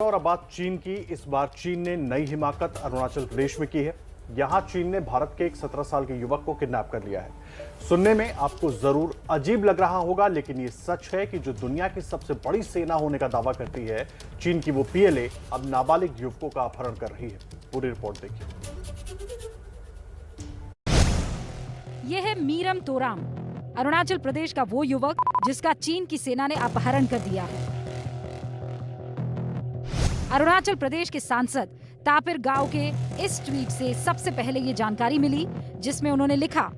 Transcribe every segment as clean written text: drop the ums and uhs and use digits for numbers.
और अब बात चीन की। इस बार चीन ने नई हिमाकत अरुणाचल प्रदेश में की है। यहां चीन ने भारत के एक 17 साल के युवक को किडनैप कर लिया है। सुनने में आपको जरूर अजीब लग रहा होगा, लेकिन ये सच है कि जो दुनिया की सबसे बड़ी सेना होने का दावा करती है, चीन की वो पीएलए अब नाबालिग युवकों का अपहरण कर रही है। पूरी रिपोर्ट देखिए। यह है मीरम तोराम, अरुणाचल प्रदेश का वो युवक जिसका चीन की सेना ने अपहरण कर दिया है। अरुणाचल प्रदेश के सांसद तापिर गांव के इस ट्वीट से सबसे पहले ये जानकारी मिली, जिसमें उन्होंने लिखा,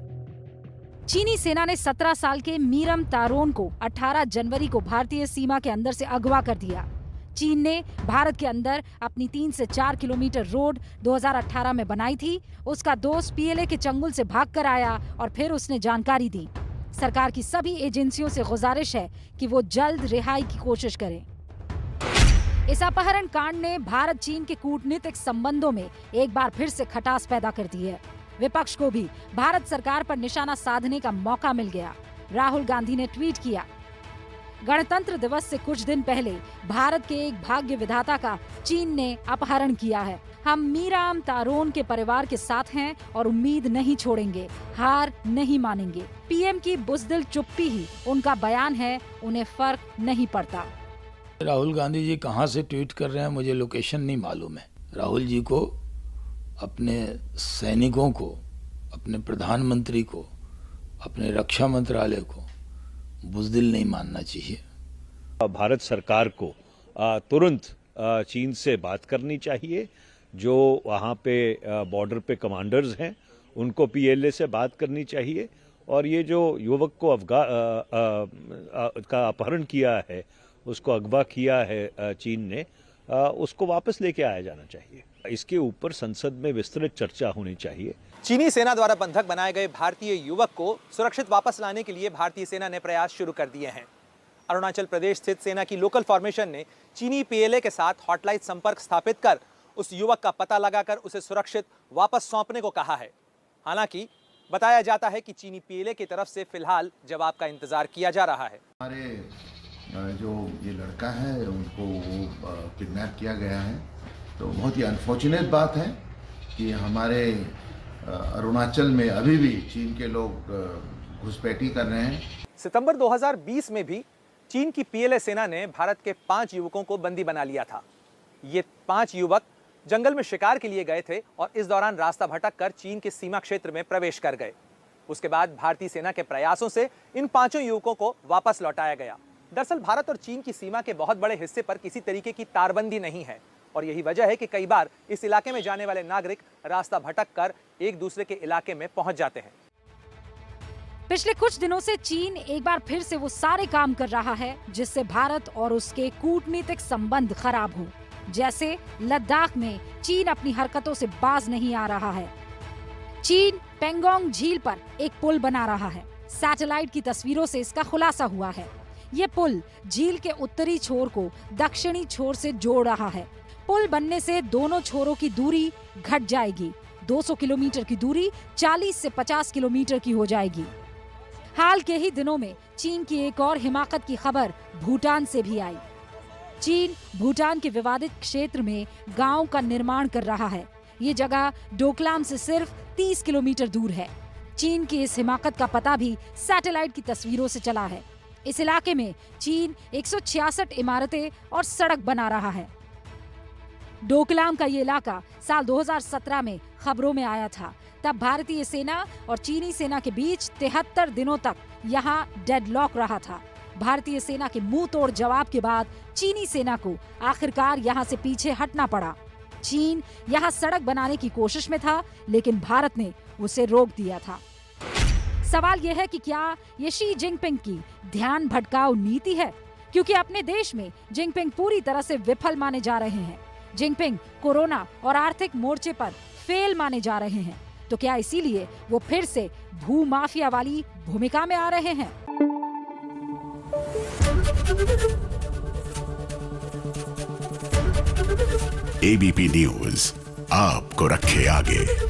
चीनी सेना ने 17 साल के मीरम तारोन को 18 जनवरी को भारतीय सीमा के अंदर से अगवा कर दिया। चीन ने भारत के अंदर अपनी 3 से 4 किलोमीटर रोड 2018 में बनाई थी। उसका दोस्त पीएलए के चंगुल से भागकर आया और फिर उसने जानकारी दी। सरकार की सभी एजेंसियों से गुजारिश है कि वो जल्द रिहाई की कोशिश करें। इस अपहरण कांड ने भारत चीन के कूटनीतिक संबंधों में एक बार फिर से खटास पैदा कर दी है। विपक्ष को भी भारत सरकार पर निशाना साधने का मौका मिल गया। राहुल गांधी ने ट्वीट किया, गणतंत्र दिवस से कुछ दिन पहले भारत के एक भाग्य विधाता का चीन ने अपहरण किया है। हम मीराम तारोन के परिवार के साथ हैं और उम्मीद नहीं छोड़ेंगे, हार नहीं मानेंगे। पीएम की बुज़दिल चुप्पी ही उनका बयान है, उन्हें फर्क नहीं पड़ता। राहुल गांधी जी कहाँ से ट्वीट कर रहे हैं मुझे लोकेशन नहीं मालूम है। राहुल जी को, अपने सैनिकों को, अपने प्रधानमंत्री को, अपने रक्षा मंत्रालय को बुज़दिल नहीं मानना चाहिए। भारत सरकार को तुरंत चीन से बात करनी चाहिए। जो वहाँ पे बॉर्डर पे कमांडर्स हैं उनको पीएलए से बात करनी चाहिए, और ये जो युवक को का अपहरण किया है, उसको अगवा किया है चीन ने, उसको वापस लेके आया जाना चाहिए। इसके ऊपर संसद में विस्तृत चर्चा होनी चाहिए। चीनी सेना द्वारा बंधक बनाए गए भारतीय युवक को सुरक्षित वापस लाने के लिए भारतीय सेना ने प्रयास शुरू कर दिए हैं। अरुणाचल प्रदेश स्थित सेना की लोकल फॉर्मेशन ने चीनी पीएलए के साथ हॉटलाइन संपर्क स्थापित कर उस युवक का पता लगाकर उसे सुरक्षित वापस सौंपने को कहा है। हालांकि बताया जाता है कि चीनी पीएलए की तरफ से फिलहाल जवाब का इंतजार किया जा रहा है। हमारे जो ये लड़का है उनको किडनैप किया गया है, तो बहुत ही अनफॉर्चुनेट बात है कि हमारे अरुणाचल में अभी भी चीन के लोग घुसपैठी कर रहे हैं। सितंबर 2020 में भी चीन की पीएलए सेना ने भारत के 5 युवकों को बंदी बना लिया था। ये 5 युवक जंगल में शिकार के लिए गए थे और इस दौरान रास्ता भटक कर चीन के सीमा क्षेत्र में प्रवेश कर गए। उसके बाद भारतीय सेना के प्रयासों से इन 5 युवकों को वापस लौटाया गया। दरअसल भारत और चीन की सीमा के बहुत बड़े हिस्से पर किसी तरीके की तारबंदी नहीं है, और यही वजह है कि कई बार इस इलाके में जाने वाले नागरिक रास्ता भटक कर एक दूसरे के इलाके में पहुंच जाते हैं। पिछले कुछ दिनों से चीन एक बार फिर से वो सारे काम कर रहा है जिससे भारत और उसके कूटनीतिक संबंध खराब हों। जैसे लद्दाख में चीन अपनी हरकतों से बाज नहीं आ रहा है। चीन पेंगोंग झील पर एक पुल बना रहा है। सैटेलाइट की तस्वीरों से इसका खुलासा हुआ है। ये पुल झील के उत्तरी छोर को दक्षिणी छोर से जोड़ रहा है। पुल बनने से दोनों छोरों की दूरी घट जाएगी। 200 किलोमीटर की दूरी 40 से 50 किलोमीटर की हो जाएगी। हाल के ही दिनों में चीन की एक और हिमाकत की खबर भूटान से भी आई। चीन भूटान के विवादित क्षेत्र में गांव का निर्माण कर रहा है। ये जगह डोकलाम से सिर्फ 30 किलोमीटर दूर है। चीन की इस हिमाकत का पता भी सैटेलाइट की तस्वीरों से चला है। इस इलाके में चीन 166 इमारतें और सड़क बना रहा है। डोकलाम का ये इलाका साल 2017 में खबरों में आया था। तब भारतीय सेना और चीनी सेना के बीच 73 दिनों तक यहाँ डेडलॉक रहा था। भारतीय सेना के मुंह तोड़ जवाब के बाद चीनी सेना को आखिरकार यहाँ से पीछे हटना पड़ा। चीन यहाँ सड़क बनाने की कोशिश में था, लेकिन भारत ने उसे रोक दिया था। सवाल यह है कि क्या ये शी जिनपिंग की ध्यान भटकाऊ नीति है, क्योंकि अपने देश में जिनपिंग पूरी तरह से विफल माने जा रहे हैं। जिनपिंग कोरोना और आर्थिक मोर्चे पर फेल माने जा रहे हैं। तो क्या इसीलिए वो फिर से भू माफिया वाली भूमिका में आ रहे हैं? एबीपी न्यूज आपको रखे आगे।